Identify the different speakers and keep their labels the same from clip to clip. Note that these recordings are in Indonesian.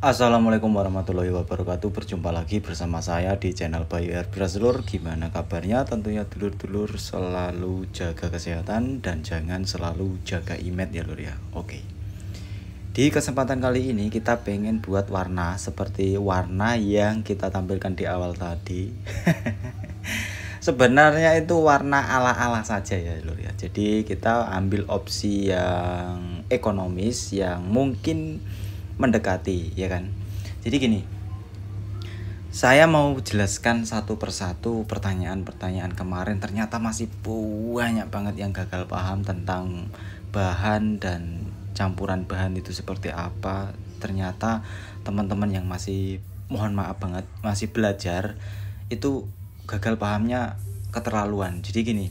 Speaker 1: Assalamualaikum warahmatullahi wabarakatuh. Berjumpa lagi bersama saya di channel Bayu Airbrush Lur. Gimana kabarnya? Tentunya dulur-dulur selalu jaga kesehatan dan jangan selalu jaga image ya Lur ya. Oke. Di kesempatan kali ini kita pengen buat warna seperti warna yang kita tampilkan di awal tadi. Sebenarnya itu warna ala-ala saja ya Lur ya. Jadi kita ambil opsi yang ekonomis yang mungkin mendekati ya kan. Jadi gini, saya mau jelaskan satu persatu pertanyaan-pertanyaan kemarin. Ternyata masih banyak banget yang gagal paham tentang bahan dan campuran bahan itu seperti apa. Ternyata teman-teman yang masih, mohon maaf banget, masih belajar itu gagal pahamnya keterlaluan. Jadi gini,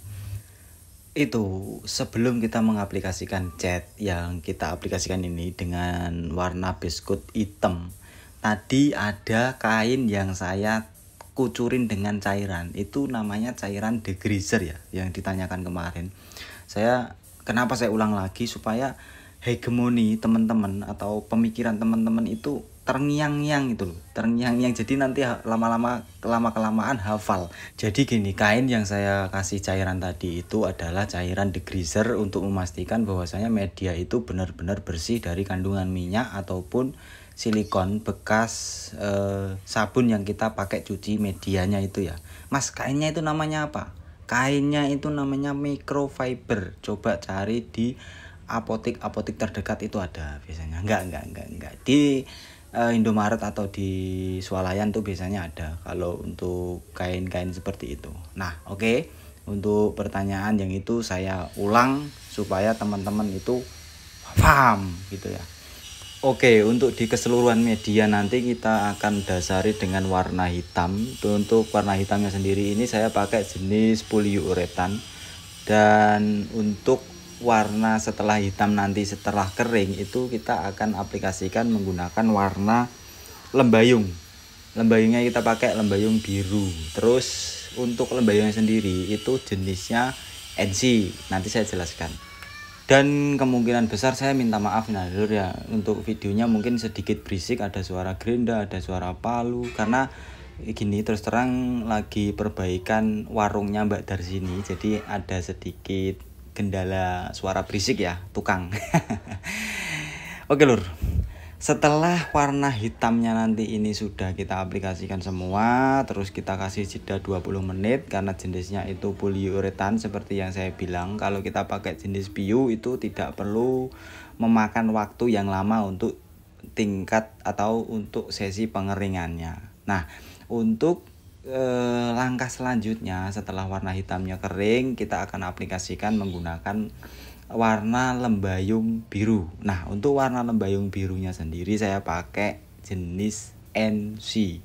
Speaker 1: itu sebelum kita mengaplikasikan cat yang kita aplikasikan ini dengan warna biskuit hitam, tadi ada kain yang saya kucurin dengan cairan, itu namanya cairan degreaser ya, yang ditanyakan kemarin. Kenapa saya ulang lagi, supaya hegemoni teman-teman atau pemikiran teman-teman itu terngiang-ngiang gitu loh, terngiang-ngiang, jadi nanti lama-kelamaan hafal. Jadi gini, kain yang saya kasih cairan tadi itu adalah cairan degreaser untuk memastikan bahwasanya media itu benar-benar bersih dari kandungan minyak ataupun silikon bekas sabun yang kita pakai cuci medianya itu ya. Mas, kainnya itu namanya apa? Kainnya itu namanya microfiber. Coba cari di apotik terdekat itu ada biasanya. Enggak. Di Indomaret atau di Swalayan tuh biasanya ada kalau untuk kain-kain seperti itu. Nah, oke. Untuk pertanyaan yang itu saya ulang supaya teman-teman itu paham gitu ya. Oke, untuk di keseluruhan media nanti kita akan dasari dengan warna hitam. Untuk warna hitamnya sendiri ini saya pakai jenis poliuretan. Dan untuk warna setelah hitam nanti setelah kering itu kita akan aplikasikan menggunakan warna lembayung. Lembayungnya kita pakai lembayung biru. Terus untuk lembayungnya sendiri itu jenisnya NC, nanti saya jelaskan. Dan kemungkinan besar saya minta maaf ya Lur ya, untuk videonya mungkin sedikit berisik, ada suara gerinda, ada suara palu, karena gini, terus terang lagi perbaikan warungnya Mbak Darsini, jadi ada sedikit kendala suara berisik ya, tukang. Oke Lur, setelah warna hitamnya nanti ini sudah kita aplikasikan semua, terus kita kasih jeda 20 menit karena jenisnya itu poliuretan seperti yang saya bilang. Kalau kita pakai jenis PU itu tidak perlu memakan waktu yang lama untuk tingkat atau untuk sesi pengeringannya. Nah, untuk langkah selanjutnya setelah warna hitamnya kering, kita akan aplikasikan menggunakan warna lembayung biru. Nah, untuk warna lembayung birunya sendiri saya pakai jenis NC.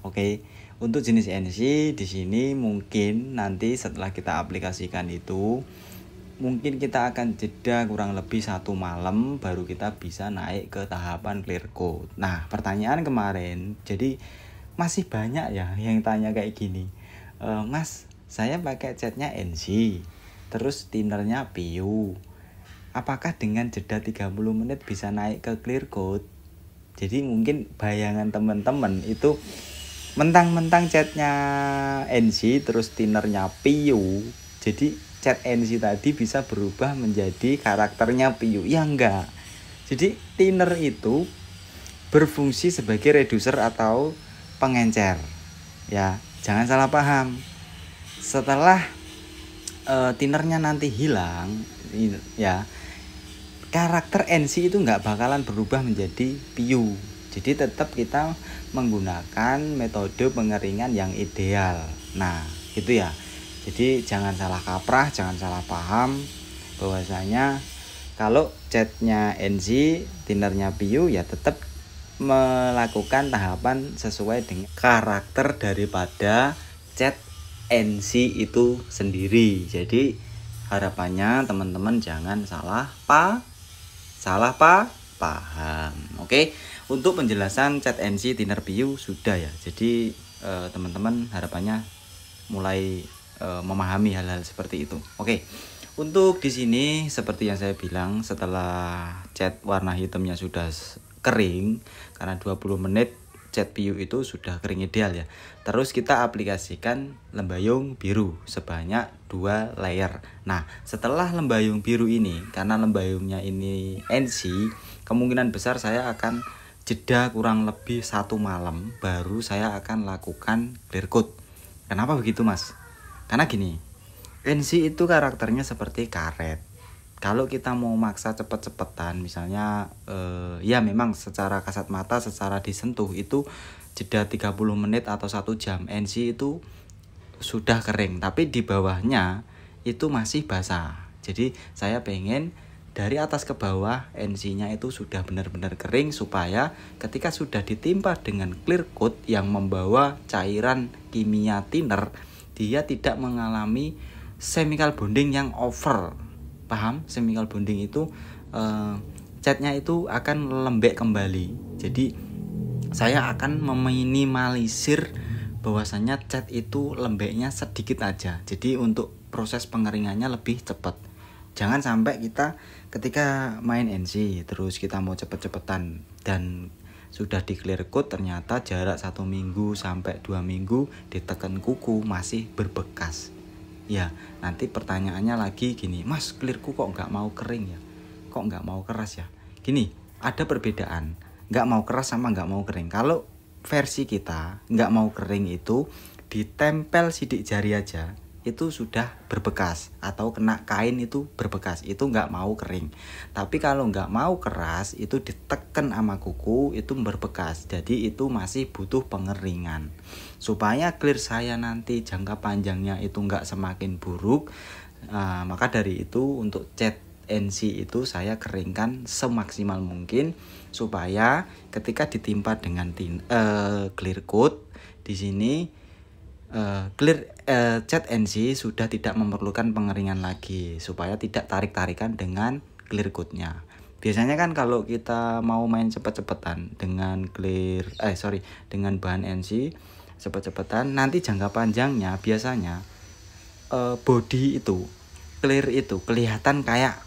Speaker 1: Oke. Untuk jenis NC di sini mungkin nanti setelah kita aplikasikan itu mungkin kita akan jeda kurang lebih 1 malam baru kita bisa naik ke tahapan clear coat. Nah, pertanyaan kemarin, jadi masih banyak ya yang tanya kayak gini, Mas, saya pakai catnya NC, terus tinernya PU, apakah dengan jeda 30 menit bisa naik ke clear coat? Jadi mungkin bayangan teman-teman itu mentang-mentang catnya NC terus tinernya PU, jadi cat NC tadi bisa berubah menjadi karakternya PU. Ya enggak. Jadi thinner itu berfungsi sebagai reducer atau pengencer. Ya, jangan salah paham. Setelah thinnernya nanti hilang, ya, karakter NC itu nggak bakalan berubah menjadi PU. Jadi tetap kita menggunakan metode pengeringan yang ideal. Nah, gitu ya. Jadi jangan salah kaprah, jangan salah paham bahwasanya kalau catnya NC, thinnernya PU ya tetap melakukan tahapan sesuai dengan karakter daripada cat NC itu sendiri. Jadi harapannya teman-teman jangan paham. Oke. Untuk penjelasan cat NC thinner PU sudah ya. Jadi teman-teman harapannya mulai memahami hal-hal seperti itu. Oke. Untuk di sini seperti yang saya bilang, setelah cat warna hitamnya sudah kering, karena 20 menit cat PU itu sudah kering ideal ya. Terus kita aplikasikan lembayung biru sebanyak 2 layer. Nah, setelah lembayung biru ini, karena lembayungnya ini NC, kemungkinan besar saya akan jeda kurang lebih 1 malam baru saya akan lakukan clear coat. Kenapa begitu Mas? Karena gini, NC itu karakternya seperti karet. Kalau kita mau maksa cepet-cepetan, misalnya ya memang secara kasat mata, secara disentuh itu jeda 30 menit atau 1 jam, NC itu sudah kering, tapi di bawahnya itu masih basah. Jadi saya pengen dari atas ke bawah NC-nya itu sudah benar-benar kering, supaya ketika sudah ditimpa dengan clear coat yang membawa cairan kimia thinner, dia tidak mengalami chemical bonding yang over. Paham? Chemical bonding itu catnya itu akan lembek kembali. Jadi saya akan meminimalisir bahwasannya cat itu lembeknya sedikit aja. Jadi untuk proses pengeringannya lebih cepat. Jangan sampai kita ketika main NC terus kita mau cepet-cepetan dan sudah di clear coat ternyata jarak 1 minggu sampai 2 minggu ditekan kuku masih berbekas. Ya, nanti pertanyaannya lagi gini, Mas, clearku kok nggak mau kering ya? Kok nggak mau keras ya? Gini, ada perbedaan nggak mau keras sama nggak mau kering. Kalau versi kita nggak mau kering itu ditempel sidik jari aja itu sudah berbekas, atau kena kain itu berbekas, itu nggak mau kering. Tapi kalau nggak mau keras itu diteken sama kuku itu berbekas, jadi itu masih butuh pengeringan. Supaya clear saya nanti jangka panjangnya itu nggak semakin buruk, maka dari itu untuk cat NC itu saya keringkan semaksimal mungkin, supaya ketika ditimpa dengan clear coat di sini cat NC sudah tidak memerlukan pengeringan lagi, supaya tidak tarik-tarikan dengan clear coatnya. Biasanya kan kalau kita mau main cepet-cepetan dengan dengan bahan NC cepet-cepetan, nanti jangka panjangnya biasanya body itu clear itu kelihatan kayak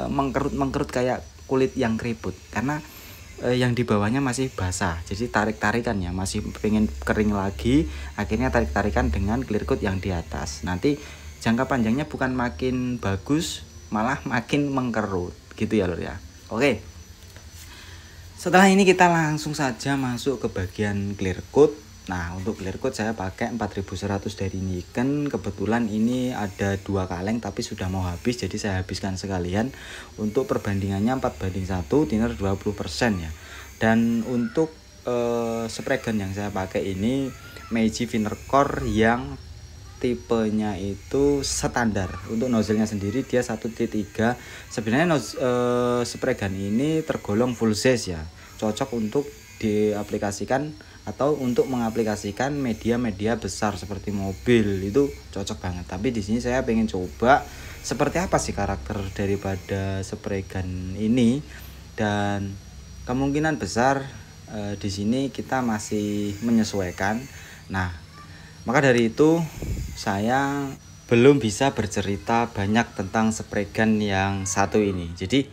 Speaker 1: mengkerut-mengkerut kayak kulit yang keriput, karena yang di bawahnya masih basah. Jadi tarik-tarikan ya, masih pengen kering lagi, akhirnya tarik-tarikan dengan clear coat yang di atas. Nanti jangka panjangnya bukan makin bagus, malah makin mengkerut gitu ya lur ya. Oke. Setelah ini kita langsung saja masuk ke bagian clear coat. Nah, untuk clear coat saya pakai 4100 dari Nikon. Kebetulan ini ada 2 kaleng tapi sudah mau habis, jadi saya habiskan sekalian. Untuk perbandingannya 4:1, thinner 20% ya. Dan untuk spray gun yang saya pakai ini Meiji Thinner Core yang tipenya itu standar. Untuk nozzle-nya sendiri dia 1.3. Sebenarnya spray gun ini tergolong full size ya. Cocok untuk diaplikasikan atau untuk mengaplikasikan media-media besar seperti mobil, itu cocok banget. Tapi di sini saya pengen coba seperti apa sih karakter daripada spray gun ini, dan kemungkinan besar di sini kita masih menyesuaikan. Nah, maka dari itu saya belum bisa bercerita banyak tentang spray gun yang satu ini. Jadi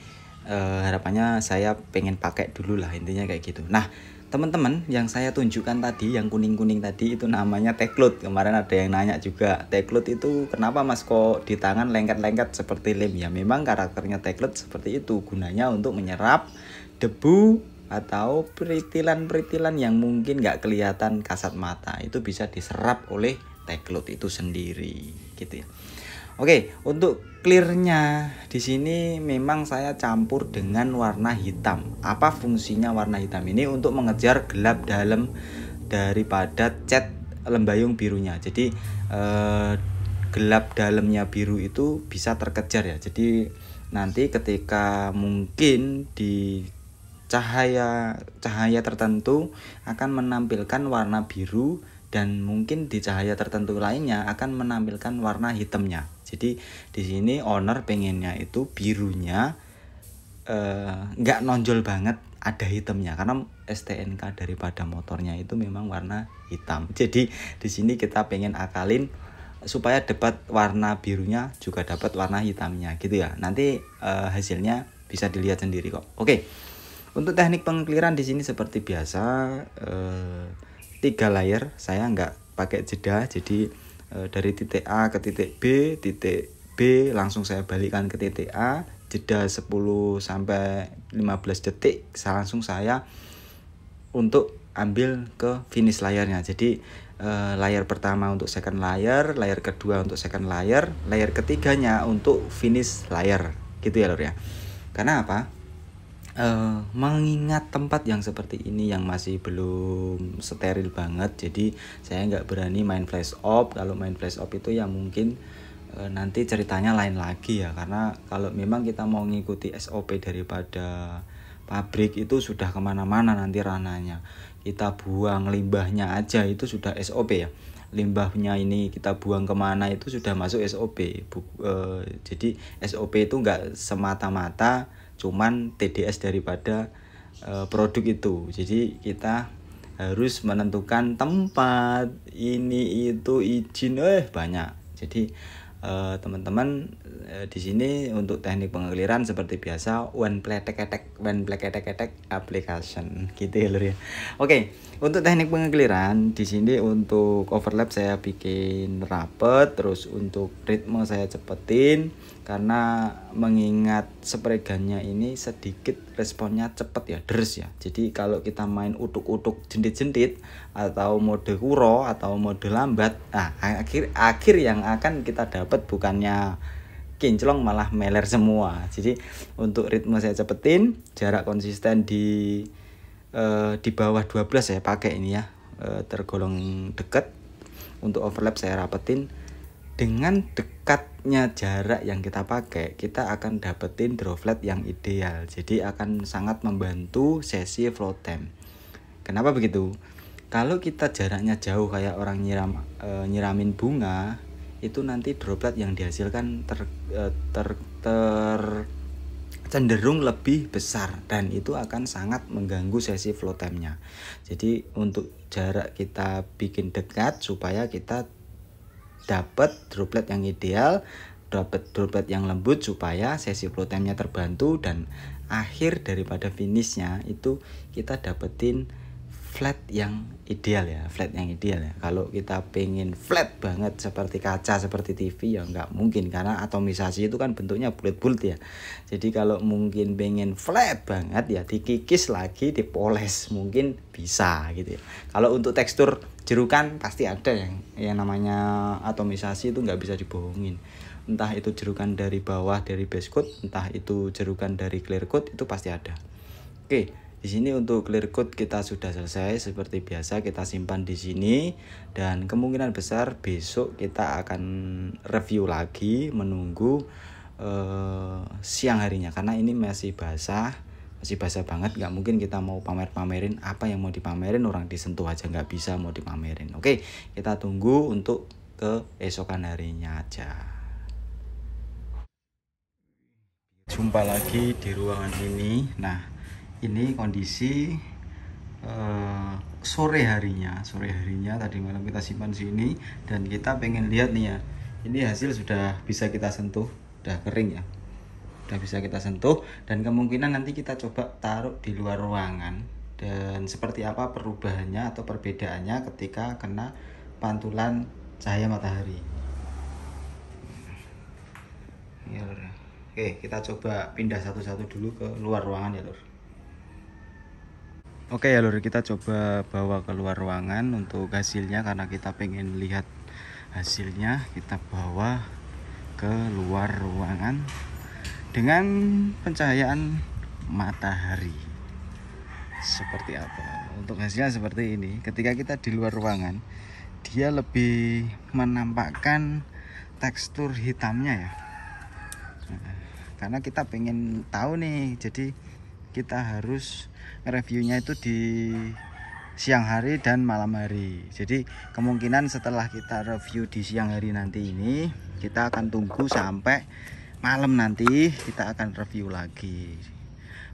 Speaker 1: harapannya saya pengen pakai dulu lah, intinya kayak gitu. Nah, teman-teman yang saya tunjukkan tadi, yang kuning-kuning tadi itu namanya Tecloud. Kemarin ada yang nanya juga, Tecloud itu kenapa Mas kok di tangan lengket-lengket seperti lem? Ya memang karakternya Tecloud seperti itu, gunanya untuk menyerap debu atau peritilan-peritilan yang mungkin nggak kelihatan kasat mata, itu bisa diserap oleh Tecloud itu sendiri gitu ya. Oke, untuk clearnya di sini memang saya campur dengan warna hitam. Apa fungsinya warna hitam ini? Untuk mengejar gelap dalam daripada cat lembayung birunya. Jadi gelap dalamnya biru itu bisa terkejar ya. Jadi nanti ketika mungkin di cahaya tertentu akan menampilkan warna biru, dan mungkin di cahaya tertentu lainnya akan menampilkan warna hitamnya. Jadi di sini owner pengennya itu birunya nggak nonjol banget, ada hitamnya, karena STNK daripada motornya itu memang warna hitam. Jadi di sini kita pengen akalin supaya dapat warna birunya juga dapat warna hitamnya gitu ya. Nanti hasilnya bisa dilihat sendiri kok. Oke. Untuk teknik pengekliran di sini seperti biasa, 3 layer, saya nggak pakai jeda. Jadi dari titik A ke titik B langsung saya balikkan ke titik A, jeda 10 sampai 15 detik, langsung saya untuk ambil ke finish layarnya. Jadi layar pertama untuk second layer, layar kedua untuk second layer ketiganya untuk finish layer, gitu ya lor ya. Karena apa? Mengingat tempat yang seperti ini yang masih belum steril banget, jadi saya nggak berani main flash op. Kalau main flash op itu ya mungkin nanti ceritanya lain lagi ya, karena kalau memang kita mau ngikuti SOP daripada pabrik itu sudah kemana-mana nanti rananya. Kita buang limbahnya aja itu sudah SOP ya, limbahnya ini kita buang kemana itu sudah masuk SOP. Jadi SOP itu nggak semata-mata cuman TDS daripada produk itu. Jadi kita harus menentukan tempat, ini itu izin banyak. Jadi teman-teman di sini untuk teknik pengekliran seperti biasa one pletek application gitu ya lur ya. Oke, untuk teknik pengekliran di sini untuk overlap saya bikin rapet, terus untuk ritme saya cepetin karena mengingat spray gunnya ini sedikit responnya cepet ya, deres ya. Jadi kalau kita main utuk-utuk jendit-jendit atau mode kuro atau mode lambat, nah akhir yang akan kita dapat bukannya kinclong malah meler semua. Jadi untuk ritme saya cepetin, jarak konsisten di bawah 12 saya pakai ini ya, tergolong dekat. Untuk overlap saya rapetin. Dengan dekatnya jarak yang kita pakai, kita akan dapetin droplet yang ideal. Jadi akan sangat membantu sesi flow time. Kenapa begitu? Kalau kita jaraknya jauh kayak orang nyiramin bunga, itu nanti droplet yang dihasilkan cenderung lebih besar dan itu akan sangat mengganggu sesi flow time-nya. Jadi untuk jarak kita bikin dekat supaya kita dapat droplet yang ideal, dapat droplet yang lembut supaya sesi flow time-nya terbantu dan akhir daripada finishnya itu kita dapetin flat yang ideal ya, flat yang ideal ya. Kalau kita pengen flat banget seperti kaca, seperti TV ya nggak mungkin karena atomisasi itu kan bentuknya bulat-bulat ya. Jadi kalau mungkin pengen flat banget ya dikikis lagi, dipoles mungkin bisa gitu ya. Kalau untuk tekstur jerukan pasti ada yang namanya atomisasi itu nggak bisa dibohongin. Entah itu jerukan dari bawah dari base coat, entah itu jerukan dari clear coat, itu pasti ada. Oke. Di sini untuk clear coat kita sudah selesai seperti biasa, kita simpan di sini dan kemungkinan besar besok kita akan review lagi menunggu siang harinya karena ini masih basah banget, nggak mungkin kita mau pamerin apa yang mau dipamerin, orang disentuh aja nggak bisa mau dipamerin. Oke, kita tunggu untuk keesokan harinya aja. Jumpa lagi di ruangan ini. Nah, ini kondisi sore harinya tadi malam kita simpan sini dan kita pengen lihat nih ya, ini hasil sudah bisa kita sentuh, udah kering ya, udah bisa kita sentuh dan kemungkinan nanti kita coba taruh di luar ruangan dan seperti apa perubahannya atau perbedaannya ketika kena pantulan cahaya matahari ya lur. Oke, kita coba pindah satu-satu dulu ke luar ruangan ya lur. Oke ya lur, kita coba bawa keluar ruangan untuk hasilnya karena kita pengen lihat hasilnya. Kita bawa ke luar ruangan dengan pencahayaan matahari seperti apa. Untuk hasilnya seperti ini. Ketika kita di luar ruangan, dia lebih menampakkan tekstur hitamnya ya. Karena kita pengen tahu nih, jadi kita harus reviewnya itu di siang hari dan malam hari. Jadi kemungkinan setelah kita review di siang hari nanti ini, kita akan tunggu sampai malam nanti kita akan review lagi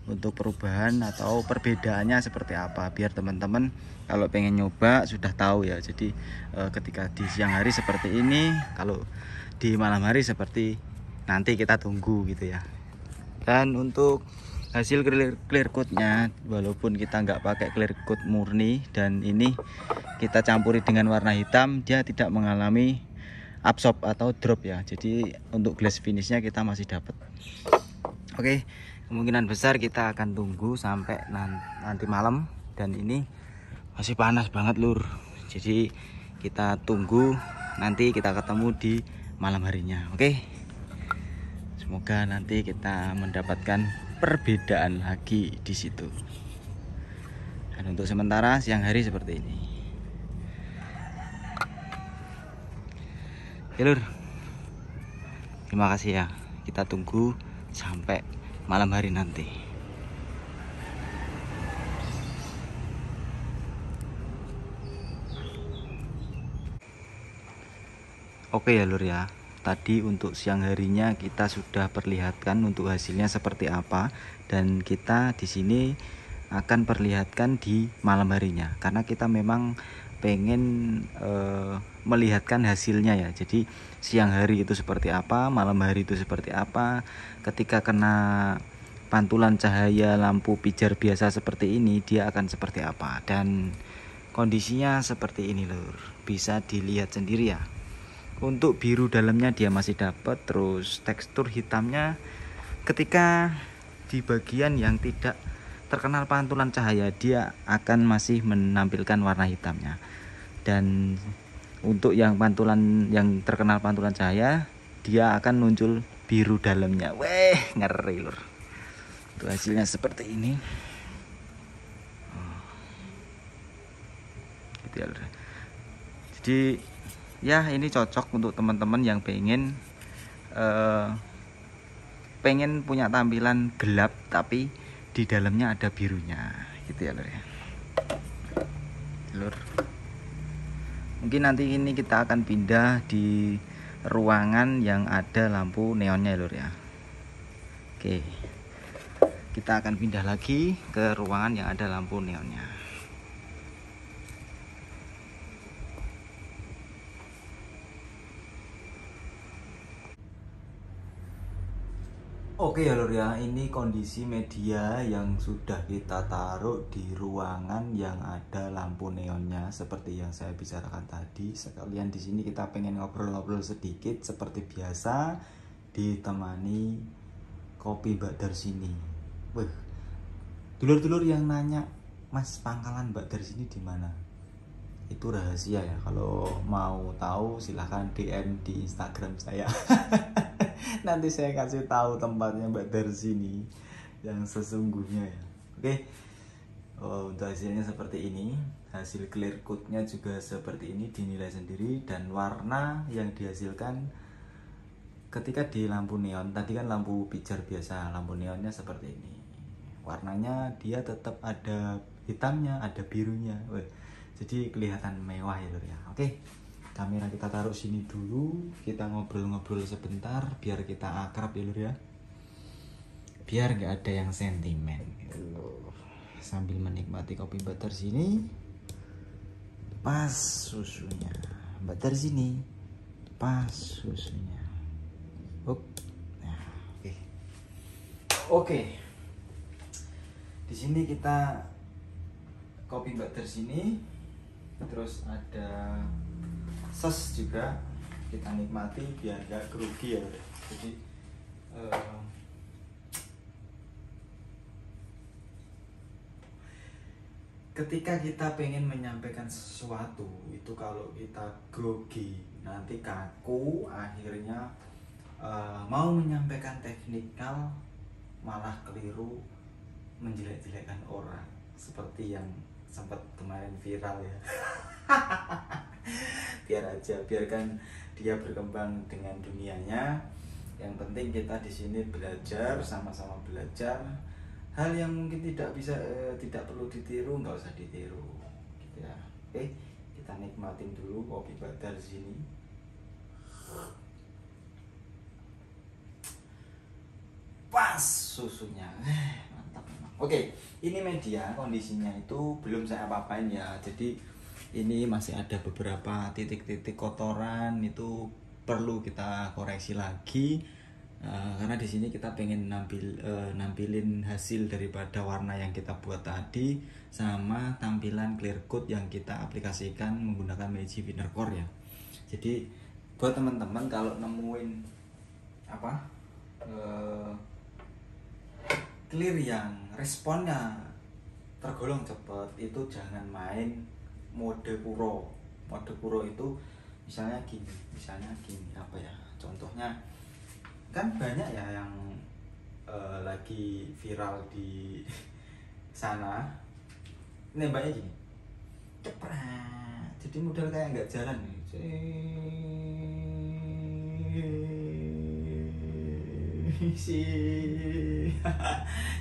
Speaker 1: untuk perubahan atau perbedaannya seperti apa, biar teman-teman kalau pengen nyoba sudah tahu ya. Jadi ketika di siang hari seperti ini, kalau di malam hari seperti nanti kita tunggu gitu ya. Dan untuk hasil clear coatnya, walaupun kita nggak pakai clear coat murni dan ini kita campuri dengan warna hitam, dia tidak mengalami absorb atau drop ya. Jadi untuk glass finishnya kita masih dapat. Oke, kemungkinan besar kita akan tunggu sampai nanti malam, dan ini masih panas banget lur. Jadi kita tunggu, nanti kita ketemu di malam harinya. Oke, semoga nanti kita mendapatkan perbedaan lagi di situ. Dan untuk sementara siang hari seperti ini. Oke lur, terima kasih ya. Kita tunggu sampai malam hari nanti. Oke ya lur ya, tadi untuk siang harinya kita sudah perlihatkan untuk hasilnya seperti apa, dan kita di sini akan perlihatkan di malam harinya karena kita memang pengen melihatkan hasilnya ya. Jadi siang hari itu seperti apa, malam hari itu seperti apa, ketika kena pantulan cahaya lampu pijar biasa seperti ini dia akan seperti apa, dan kondisinya seperti ini lur, bisa dilihat sendiri ya. Untuk biru dalamnya dia masih dapat, terus tekstur hitamnya ketika di bagian yang tidak terkena pantulan cahaya dia akan masih menampilkan warna hitamnya, dan untuk yang pantulan yang terkena pantulan cahaya dia akan muncul biru dalamnya. Weh, ngeri lur. Itu hasilnya seperti ini. Gitu ya lur. Jadi ya ini cocok untuk teman-teman yang pengen punya tampilan gelap tapi di dalamnya ada birunya, gitu ya lur ya. Lur, mungkin nanti ini kita akan pindah di ruangan yang ada lampu neonnya lur ya. Oke, kita akan pindah lagi ke ruangan yang ada lampu neonnya. Oke ya lur ya, ini kondisi media yang sudah kita taruh di ruangan yang ada lampu neonnya seperti yang saya bicarakan tadi. Sekalian di sini kita pengen ngobrol-ngobrol sedikit seperti biasa, ditemani kopi Mbak Darsini. Wih, dulur-dulur yang nanya, Mas pangkalan Mbak Darsini di mana? Itu rahasia ya. Kalau mau tahu silahkan DM di Instagram saya. Nanti saya kasih tahu tempatnya Mbak Darsini yang sesungguhnya ya. Oke. Untuk hasilnya seperti ini. Hasil clear coatnya juga seperti ini, dinilai sendiri, dan warna yang dihasilkan ketika di lampu neon. Tadi kan lampu pijar biasa, lampu neonnya seperti ini. Warnanya dia tetap ada hitamnya, ada birunya. Jadi kelihatan mewah ya lur ya. Oke. Kamera kita taruh sini dulu, kita ngobrol-ngobrol sebentar biar kita akrab ya lur ya, biar nggak ada yang sentimen gitu. Sambil menikmati kopi Mbak Darsini, pas susunya Mbak Darsini, pas susunya. Nah, oke. Di sini kita kopi Mbak Darsini, terus ada sos juga kita nikmati biar gak grogi ya. Jadi ketika kita pengen menyampaikan sesuatu itu, kalau kita grogi nanti kaku, akhirnya mau menyampaikan teknikal malah keliru, menjelek-jelekan orang seperti yang sempat kemarin viral ya. Biar aja, biarkan dia berkembang dengan dunianya. Yang penting kita di sini belajar, sama-sama belajar. Hal yang mungkin tidak bisa, tidak perlu ditiru, nggak usah ditiru gitu ya. Oke, kita nikmatin dulu kopi Mbak Darsini. Pas susunya, mantap memang. Oke, ini media kondisinya itu belum saya apa-apain ya. Jadi ini masih ada beberapa titik-titik kotoran, itu perlu kita koreksi lagi. Karena di sini kita pengen nampilin hasil daripada warna yang kita buat tadi sama tampilan clear coat yang kita aplikasikan menggunakan Magic Winner Core ya. Jadi buat teman-teman kalau nemuin clear yang responnya tergolong cepat, itu jangan main mode puro. Mode puro itu misalnya gini contohnya kan banyak ya yang lagi viral di sana, nembaknya gini cepret, jadi model kayak nggak jalan nih.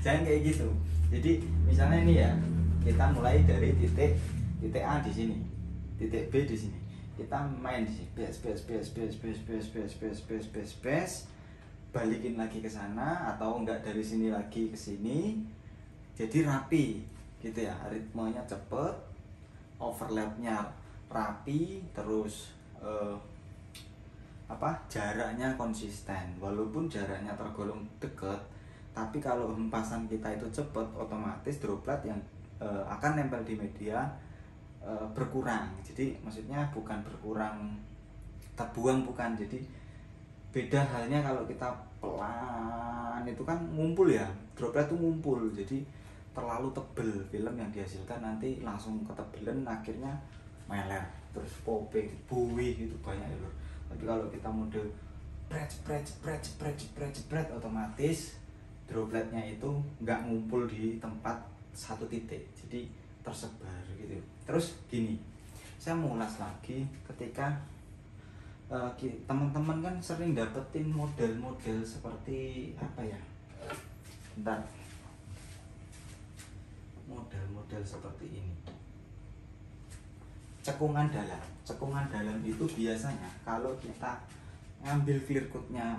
Speaker 1: Jangan kayak gitu. Jadi misalnya ini ya, kita mulai dari titik A di sini, titik B di sini, kita main di sini, balikin lagi ke sana, atau enggak dari sini lagi ke sini, jadi rapi gitu ya, ritmenya cepet, overlapnya rapi, terus jaraknya konsisten. Walaupun jaraknya tergolong deket, tapi kalau hempasan kita itu cepet, otomatis droplet yang akan nempel di media berkurang. Jadi maksudnya bukan berkurang terbuang, bukan. Jadi beda halnya kalau kita pelan itu kan ngumpul ya, droplet itu ngumpul, jadi terlalu tebel film yang dihasilkan, nanti langsung ketebelan, akhirnya meler, terus popping, buih, itu banyak ya lur. Tapi kalau kita mode jepret, otomatis dropletnya itu nggak ngumpul di tempat satu titik, jadi tersebar gitu. Terus gini, saya mau ulas lagi, ketika teman-teman kan sering dapetin model-model seperti model seperti ini, cekungan dalam itu biasanya kalau kita ngambil clear coat-nya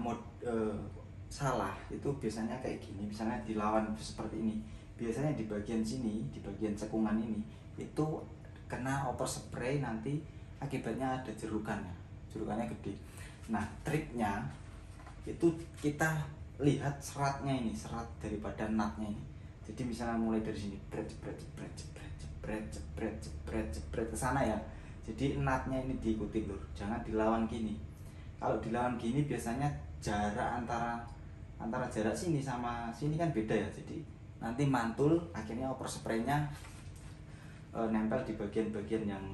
Speaker 1: salah, itu biasanya kayak gini. Misalnya dilawan seperti ini, biasanya di bagian sini, di bagian cekungan ini itu kena overspray, nanti akibatnya ada jerukannya gede. Nah, triknya itu kita lihat seratnya ini, serat daripada nutnya ini. Jadi misalnya mulai dari sini, jepret ke sana ya. Jadi nutnya ini diikuti lur, jangan dilawan gini. Kalau dilawan gini biasanya jarak antara jarak sini sama sini kan beda ya. Jadi nanti mantul, akhirnya overspray-nya nempel di bagian-bagian yang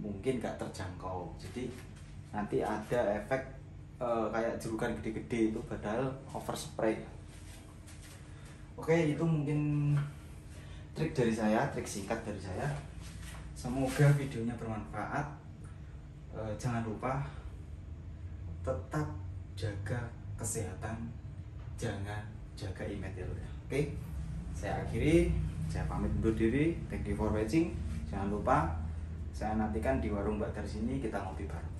Speaker 1: mungkin gak terjangkau. Jadi nanti ada efek kayak jerukan gede-gede itu padahal overspray. Oke, itu mungkin trik singkat dari saya. Semoga videonya bermanfaat. Jangan lupa tetap jaga kesehatan, jangan jaga image ya. Oke, saya akhiri, saya pamit undur diri. Thank you for watching. Jangan lupa saya nantikan di warung Mbak Dar sini, kita ngopi bareng.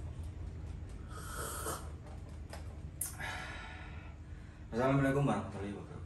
Speaker 1: Assalamualaikum warahmatullahi wabarakatuh.